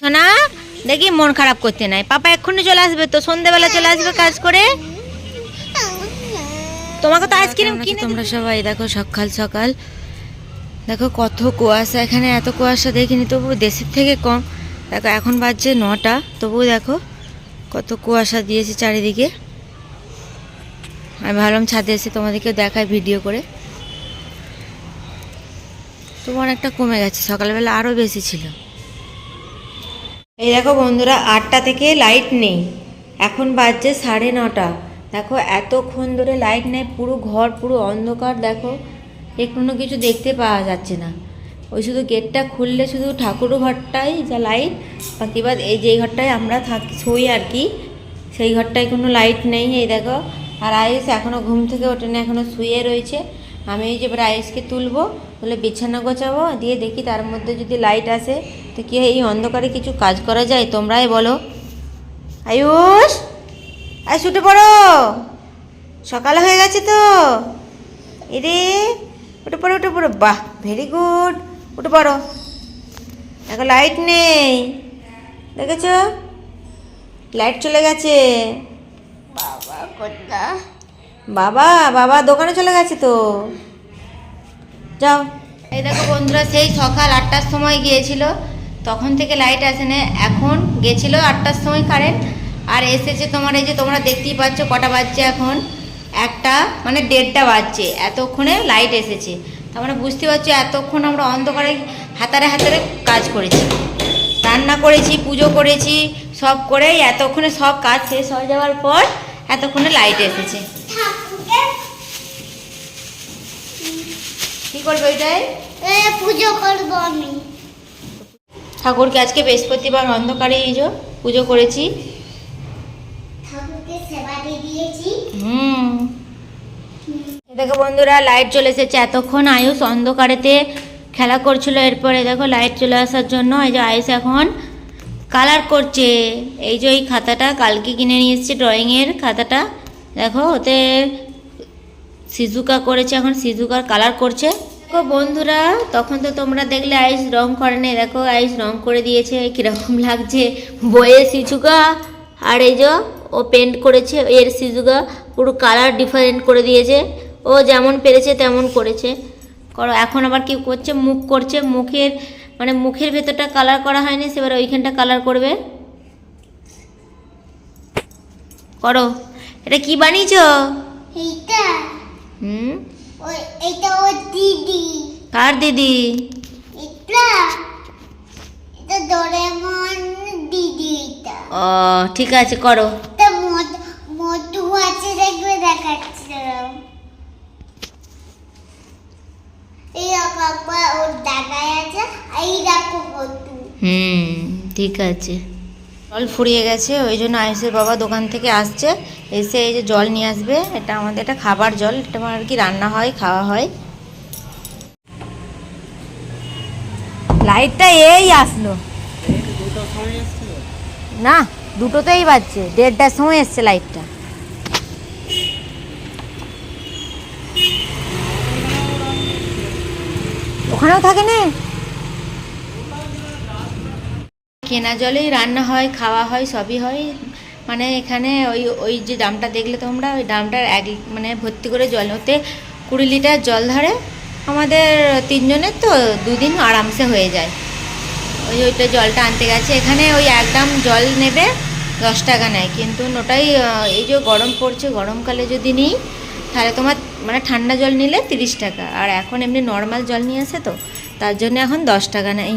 সোনা দেখি মন খারাপ করতে নাই, পাপা এক্ষুনি চলে আসবে তো, সন্ধ্যেবেলা চলে আসবে কাজ করে। তোমাকে তো আইসক্রিম কিনে। তোমরা সবাই দেখো সকাল সকাল দেখো কত কুয়াশা, এখানে এত কুয়াশা দেখিনি, তবু দেশের থেকে কম। দেখো এখন বাজছে 9টা, তবু দেখো কত কুয়াশা দিয়েছে চারিদিকে। আমি ভাবলাম ছাদে এসে তোমাদেরকে দেখাই ভিডিও করে। তবু অনেকটা কমে গেছে, সকালবেলা আরও বেশি ছিল। এই দেখো বন্ধুরা, 8টা থেকে লাইট নেই, এখন বাজছে 9:30। দেখো এতক্ষণ ধরে লাইট নেই, পুরো ঘর পুরো অন্ধকার। দেখো কোনো কিছু দেখতে পাওয়া যাচ্ছে না, ওই শুধু গেটটা খুললে শুধু ঠাকুর ঘরটাই যা লাইট, বাকি বাদ এই যেই ঘরটায় আমরা থাকি শুই আর কি, সেই ঘরটায় কোনো লাইট নেই। এই দেখো, আর আয়ুষ এখনও ঘুম থেকে ওঠে না, এখনও শুয়ে রয়েছে। আমি এই যে এবার আয়ুষকে তুলবো, বলে বিছানা গোছাবো, দিয়ে দেখি তার মধ্যে যদি লাইট আসে তো কি এই অন্ধকারে কিছু কাজ করা যায়, তোমরাই বলো। আয়ুষ, আয়ুষ উঠে পড়ো, সকাল হয়ে গেছে তো। এরে উঠে পড়ো, উঠে পড়ো, বাহ ভেরি গুড, উঠে পড়ো। দেখো লাইট নেই, দেখেছো লাইট চলে গেছে। বাবা কোথা? বাবা বাবা দোকানে চলে গেছে তো, যাও। এই দেখো বন্ধুরা, সেই সকাল 8টার সময় গিয়েছিল, তখন থেকে লাইট আসে না। এখন গেছিল 8টার সময় কারেন্ট, আর এসেছে তোমার এই যে তোমরা দেখতেই পাচ্ছ কটা বাজছে এখন, 1টা মানে 1:30টা বাজছে, এতক্ষণে লাইট এসেছে। তার মানে বুঝতে পারছো এতক্ষণ আমরা অন্ধকারে হাতারে হাতারে কাজ করেছি, রান্না করেছি, পুজো করেছি, সব করে এতক্ষণে সব কাজ শেষ হয়ে যাওয়ার পর এতক্ষণে লাইট এসেছে। কি করবে ওইটাই? পুজো করবো আমি ঠাকুরকে আজকে বৃহস্পতিবার অন্ধকারে এই যে পুজো করেছি, ঠাকুরকে সেবা দিয়ে দিয়েছি। দেখো বন্ধুরা, লাইট চলে এসেছে। এতক্ষণ আয়ুষ অন্ধকারেতে খেলা করছিল, এরপরে দেখো লাইট চলে আসার জন্য এই যে আয়ুষ এখন কালার করছে। এই যে এই খাতাটা কালকে কিনে নিয়ে এসেছি, ড্রয়িংয়ের খাতাটা, দেখো ওতে সিজুকা করেছে, এখন সিজুকার কালার করছে। দেখো বন্ধুরা, তখন তো তোমরা দেখলে আয়ুষ রং করে নেই, দেখো আয়ুষ রং করে দিয়েছে, কীরকম লাগছে বইয়ে সিজুকা, আর এই যে ও পেন্ট করেছে এর সিজুকা, পুরো কালার ডিফারেন্ট করে দিয়েছে। ও যেমন পেরেছে তেমন করেছে। করো, এখন আবার কি করছে, মুখ করছে, মুখের মানে মুখের ভেতরটা কালার করা হয়নি, সেবার ওইখানটা কালার করবে। করো, এটা কি বানিয়েছো? এইটা ওই এইটা ও দিদি। কার দিদি? এটা এটা ডোরেমন দিদি। এটা ও ঠিক আছে, করো। এটা মধু আছে, দেখবে দেখাচ্ছে। এই কাকা ওর দাদাই আছে, এই দেখো মধু। ঠিক আছে। জল ফুরিয়ে গেছে, ওই জন্য আয়ুষের বাবা দোকান থেকে আসছে, এসে এই যে জল নিয়ে আসবে। এটা আমাদের এটা খাবার জল, এটা আর কি রান্না হয়, খাওয়া হয়। লাইটটা এই আসলো না, 2টোতেই বাজছে, 1:30টার সময় এসছে লাইটটা। ওখানেও থাকে না, কেনা জলেই রান্না হয়, খাওয়া হয়, সবই হয়। মানে এখানে ওই ওই যে দামটা দেখলে তোমরা, ওই দামটার মানে ভর্তি করে জল, ওতে 20 লিটার জল ধরে। আমাদের 3 জনের তো 2 দিন আরামসে হয়ে যায়। ওইটা জলটা আনতে গেছে, এখানে ওই 1 ড্রাম জল নেবে 10 টাকা নেয়, কিন্তু ওটাই এই যে গরম পড়ছে, গরমকালে যদি নিই তাহলে তোমার মানে ঠান্ডা জল নিলে 30 টাকা, আর এখন এমনি নর্মাল জল নিয়ে আসে তো তার জন্য এখন 10 টাকা নেই।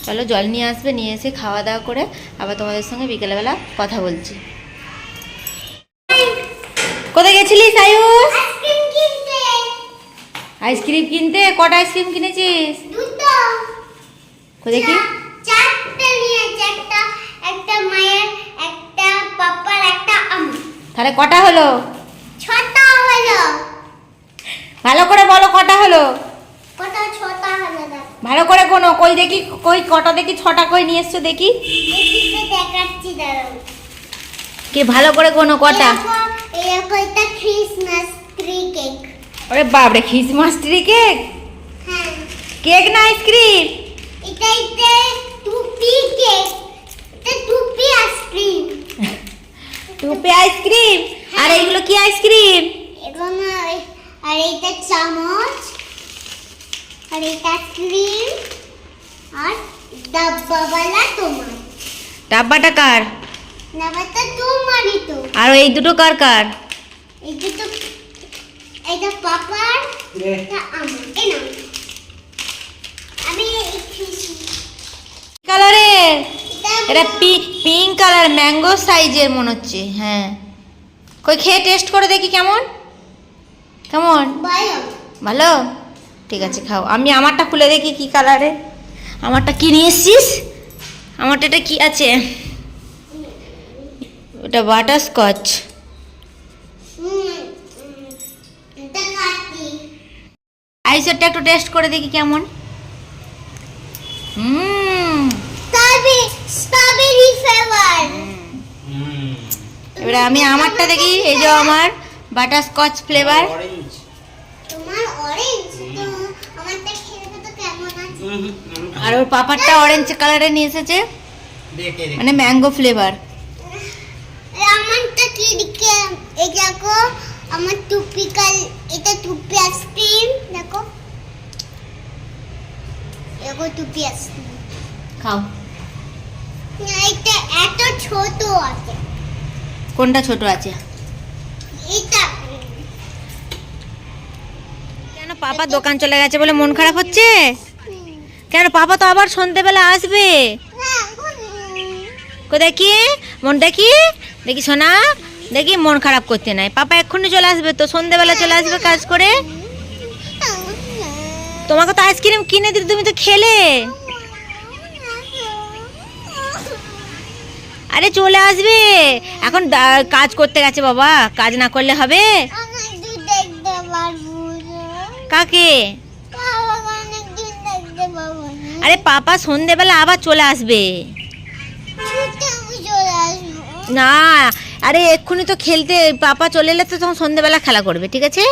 চলো জল নিয়ে আসবে, নিয়ে এসে খাওয়া দাওয়া করে আবার তোমাদের সঙ্গে বিকেলবেলা কথা বলছি। কোথায় গেছিলিস আয়ুষ? আইসক্রিম কিনতে? কটা আইসক্রিম কিনেছিস? দুটো। কোথায় কি? 4টে নিয়েছে, একটা মায়ের, একটা পাপার, একটা আমার। তাহলে কটা হলো? 6টা হলো। ভালো করে বলো কটা হলো? কটা? 6টা হলো। ভালো করে কোনো, কই দেখি, কই কটা দেখি, 6টা কই নিয়ে এসছো দেখি। এদিকে দেখাচ্ছি, দাঁড়াও। কি ভালো করে কোনো কটা? এই একটা ক্রিসমাস ট্রি কেক। ওরে বাপরে, ক্রিসমাস ট্রি কেক? হ্যাঁ। কেক না আইসক্রিম? এটা টুপি টুপি আইসক্রিম। আর এইগুলো কি আইসক্রিম? এগুলো আর এইটা চামচ, আর এটা ক্রিম, আর ডাব্বাওয়ালা তোমার। ডাব্বাটা কার? ডাব্বাটা তোমারই তো। আর এই দুটো কার কার? এই দুটো, এটা পাপার, এটা আমার। এই নাও। আমি কালারের? এটা পিঙ্ক কালার, ম্যাঙ্গো সাইজের মনে হচ্ছে। হ্যাঁ, কই খেয়ে টেস্ট করে দেখি কেমন কেমন। ভালো। ভালো, ঠিক আছে খাও। আমি আমারটা খুলে দেখি কি কালারে। আমারটা কি নিয়ে এসছিস? আমারটা এটা কি আছে? ওটা বাটারস্কচ। এটা কাটি। আইসেরটা একটু টেস্ট করে দেখি কেমন। Strawberry flavour. এবারে আমি আমারটা দেখি। এই যে আমার বাটারস্কচ ফ্লেভার। তোমার অরেঞ্জ, তো আমারটা খেয়ে তো কেমন আছে? আর ওর পাপারটা অরেঞ্জ কালারে নিয়ে এসেছে, মানে ম্যাঙ্গো ফ্লেভার। আমারটা কি দিকে? এই দেখো আমার টুপিকাল, এটা টুপি আইসক্রিম। দেখো এগো টুপি আইসক্রিম খাও। এটা এত ছোট আছে। কোনটা ছোট আছে? এটা কেন পাপা দোকান চলে গেছে বলে মন খারাপ হচ্ছে? কেন, পাপা তো আবার সন্ধ্যেবেলা আসবে। দেখি মন, দেখি দেখি সোনা, দেখি মন খারাপ করতে নাই। পাপা এক্ষুনি চলে আসবে তো, সন্ধ্যেবেলা চলে আসবে কাজ করে। তোমাকে তো আইসক্রিম কিনে দিতে, তুমি তো খেলে। আরে চলে আসবে এখন, কাজ করতে গেছে বাবা, কাজ না করলে হবে? কাকে? আরে পাপা সন্ধ্যেবেলা আবার চলে আসবে। না, আরে এক্ষুনি তো খেলতে, পাপা চলে এলে তো তখন সন্ধ্যেবেলা খেলা করবে, ঠিক আছে?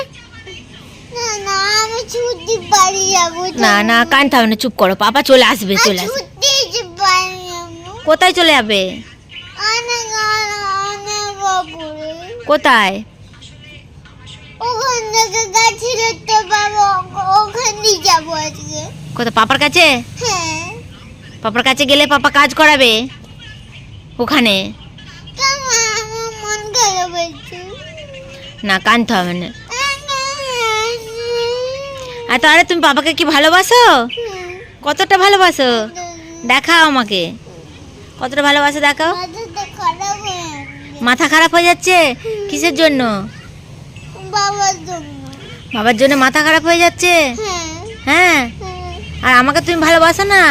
না না, কানতে হবে না, চুপ করো। পাপা চলে আসবে, চলে আসবে। কোথায় চলে যাবে? কোথায়? কোথায়? পাপার কাছে? পাপার কাছে গেলে পাপা কাজ করাবে ওখানে। না, কানতে হবে না। আর তাহলে তুমি পাপাকে কি ভালোবাসো? কতটা ভালোবাসো দেখাও আমাকে, কতটা ভালোবাসো দেখাও। মাথা খারাপ হয়ে যাচ্ছে কিসের জন্য? বাবার জন্য মাথা খারাপ হয়ে যাচ্ছে? হ্যাঁ। আর আমাকে তুমি ভালোবাসো না?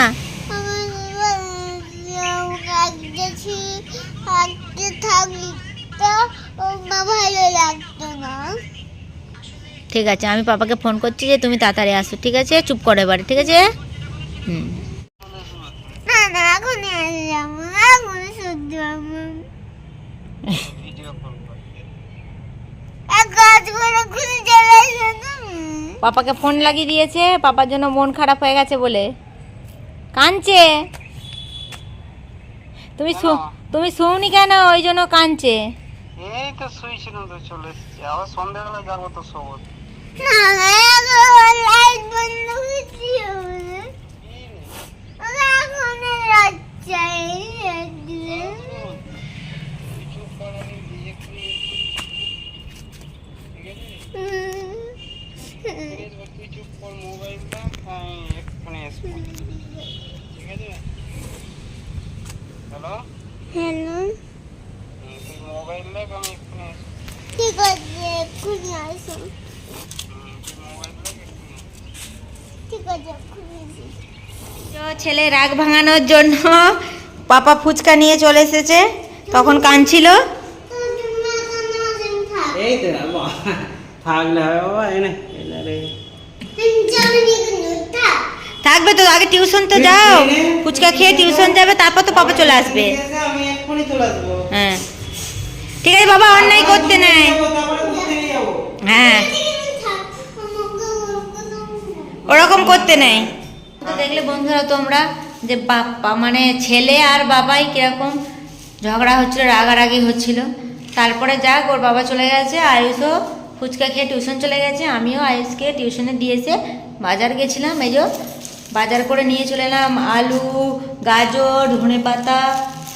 ঠিক আছে, আমি পাপাকে ফোন করছি যে তুমি তাড়াতাড়ি আসো, ঠিক আছে? চুপ করো এবারে, ঠিক আছে? হুম। পাপাকে ফোন লাগিয়ে দিয়েছে, পাপার জন্য মন খারাপ হয়ে গেছে বলে কাঁদছে। তুমি শুনি কেন? ওই জন্য কাঁদছে। এই তো শুয়েছিলাম, তো চলে এসেছি। আবার সন্ধ্যাবেলা যাবো তো সবুজ। তুই চুপ কর মোবাইলটা, আমি এক্ষুনি আসবো, ঠিক আছে? হ্যালো হ্যালো, তুই মোবাইল দেখ, আমি এক্ষুনি আসবো। ঠিক আছে এক্ষুনি আসো। তুই মোবাইল দেখ, এক্ষুনি। ঠিক আছে এক্ষুনি আসো। তো ছেলে রাগ ভাঙানোর জন্য পাপা ফুচকা নিয়ে চলে এসেছে, তখন কাঁদছিল। এই তো থাকলে হবে বাবা, এনে রে থাকবে তো, আগে টিউশন তো যাও, ফুচকা খেয়ে টিউশন যাবে, তারপর তো পাপা চলে আসবে। আমি এক্ষুনি চলে আসবো। হ্যাঁ ঠিক আছে, বাবা অন্যায় করতে নেই। হ্যাঁ, ওরকম করতে নেই। তো দেখলে বন্ধুরা তোমরা যে বাবা মানে ছেলে আর বাবাই কিরকম ঝগড়া হচ্ছিল, রাগারাগি হচ্ছিল। তারপরে যাক ওর বাবা চলে গেছে, আয়ুষও ফুচকা খেয়ে টিউশন চলে গেছে, আমিও আয়ুষকে টিউশনে দিয়ে এসে বাজার গেছিলাম। এই যে বাজার করে নিয়ে চলে এলাম আলু, গাজর, ধনেপাতা,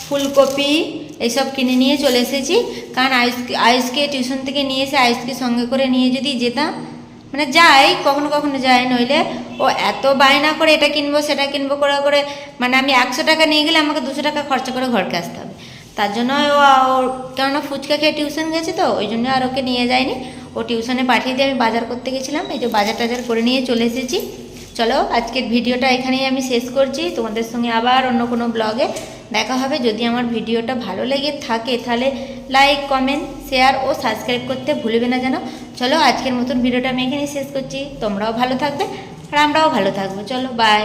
ফুলকপি এইসব কিনে নিয়ে চলে এসেছি। কারণ আয়ুষকে টিউশন থেকে নিয়ে এসে আয়ুষকে সঙ্গে করে নিয়ে যদি যেতাম, মানে যাই কখনো কখনো যাই, নইলে ও এত বায়না করে এটা কিনবো সেটা কিনবো করে করে, মানে আমি 100 টাকা নিয়ে গেলে আমাকে 200 টাকা খরচা করে ঘরকে আসতে হবে। তার জন্য ওর কেননা ফুচকা খেয়ে টিউশন গেছে তো ওই জন্য আর ওকে নিয়ে যায়নি, ও টিউশনে পাঠিয়ে দিয়ে আমি বাজার করতে গেছিলাম। এই যে বাজার টাজার করে নিয়ে চলে এসেছি। চলো আজকের ভিডিওটা এখানেই আমি শেষ করছি, তোমাদের সঙ্গে আবার অন্য কোনো ব্লগে দেখা হবে। যদি আমার ভিডিওটা ভালো লেগে থাকে তাহলে লাইক, কমেন্ট, শেয়ার ও সাবস্ক্রাইব করতে ভুলবে না যেন। চলো আজকের মতন ভিডিওটা আমি এখানেই শেষ করছি, তোমরাও ভালো থাকবে আর আমরাও ভালো থাকবো। চলো বাই।